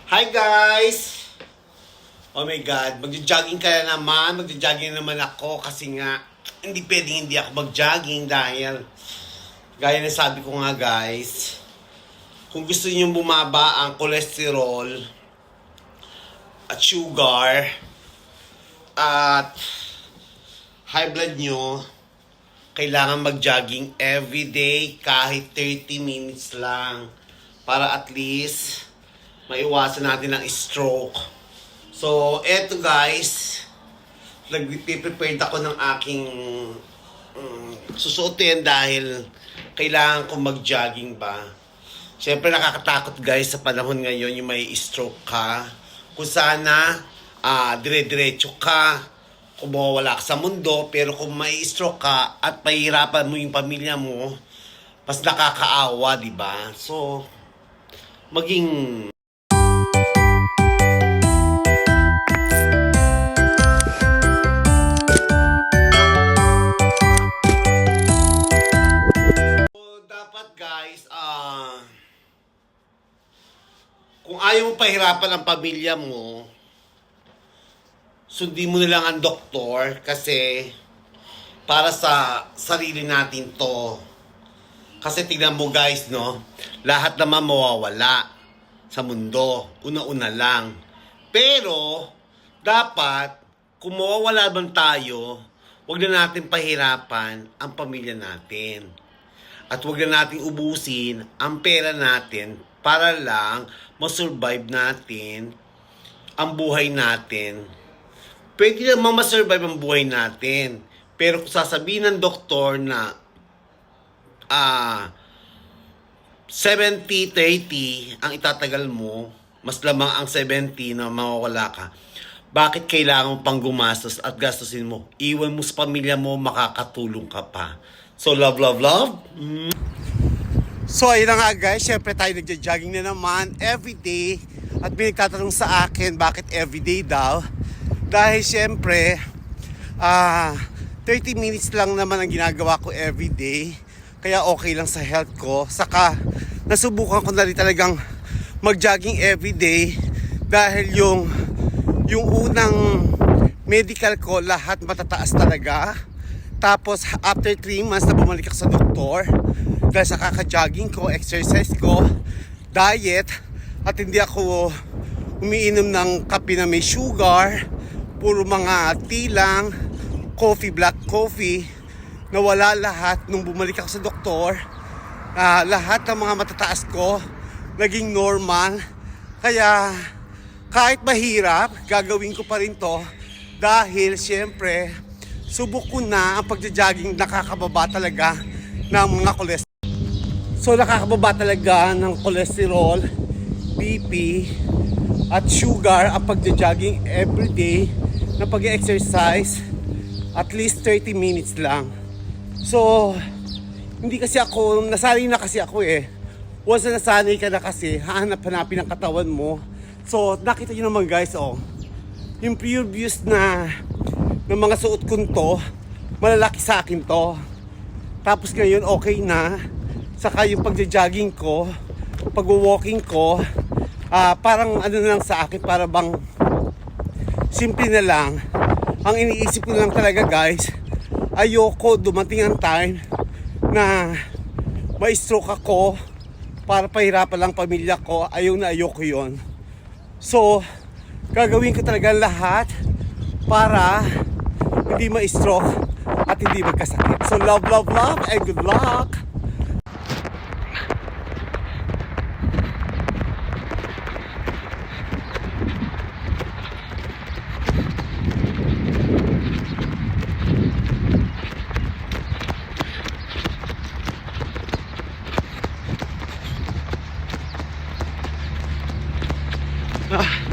Hi guys! Oh my God, magja-jogging ka na naman. Magja-jogging naman ako kasi nga hindi pwedeng hindi ako mag-jogging dahil gaya na sabi ko nga guys, kung gusto niyo bumaba ang cholesterol at sugar at high blood nyo, kailangan mag-jogging everyday kahit 30 minutes lang para at least maiwasan natin ang stroke. So, eto guys, nag-prepared ako ng aking susuotin dahil kailangan kong mag-jogging ba. Siyempre nakakatakot guys sa panahon ngayon yung may stroke ka. Kung sana dire-diretso ka, kung mawawala ka sa mundo, pero kung may stroke ka at pahihirapan mo yung pamilya mo, mas nakakaawa, di ba? So, maging dapat guys, kung ayaw mo pahirapan ang pamilya mo, sundin mo na lang ang doktor kasi para sa sarili natin to. Kasi tignan mo guys, no? Lahat naman mawawala sa mundo. Una-una lang. Pero, dapat, kung mawawala man tayo, huwag na natin pahirapan ang pamilya natin. At huwag na natin ubusin ang pera natin para lang masurvive natin ang buhay natin. Pwede naman masurvive ang buhay natin. Pero kung sasabihin ng doktor na 70-30 ang itatagal mo, mas lamang ang 70 na mawawala ka, bakit kailangan pang gumastos at gastusin mo? Iwan mo sa pamilya mo, makakatulong ka pa. So, love, love, love. So, ayun na nga guys, syempre tayo nagja-jogging na naman everyday. At may nagtatanong sa akin, bakit everyday daw? Dahil syempre, 30 minutes lang naman ang ginagawa ko everyday. Kaya okay lang sa health ko. Saka, nasubukan ko na rin talagang mag-jogging everyday. Dahil yung unang medical ko, lahat matataas talaga. Tapos, after 3 months na bumalik ako sa doktor, dahil sa kaka-jogging ko, exercise ko, diet, at hindi ako umiinom ng kape na may sugar, puro mga tea lang, coffee, black coffee, nawala lahat nung bumalik ako sa doktor. Lahat ng mga matataas ko naging normal. Kaya kahit mahirap, gagawin ko pa rin to dahil syempre subok ko na ang pagja-jogging, nakakababa talaga ng mga cholesterol. So nakakababa talaga ng cholesterol, BP at sugar ang pagja-jogging everyday na pag-exercise at least 30 minutes lang. So, hindi kasi ako, nasanay na kasi ako eh. Once na nasanay ka na kasi, hanap-hanapin ang katawan mo. So, nakita nyo naman guys, yung previous na mga suot ko to, malalaki sa akin to. Tapos ngayon, okay na. Saka yung pagja-jogging ko, pag-walking ko, parang ano lang sa akin, para bang simple na lang. Ang iniisip ko lang talaga guys, ayoko dumating ang time na ma-stroke ako para pahirapan lang pamilya ko. Ayoko yon. So, gagawin ko talaga lahat para hindi ma-stroke at hindi magkasakit. So, love, love, love, and good luck! Ah.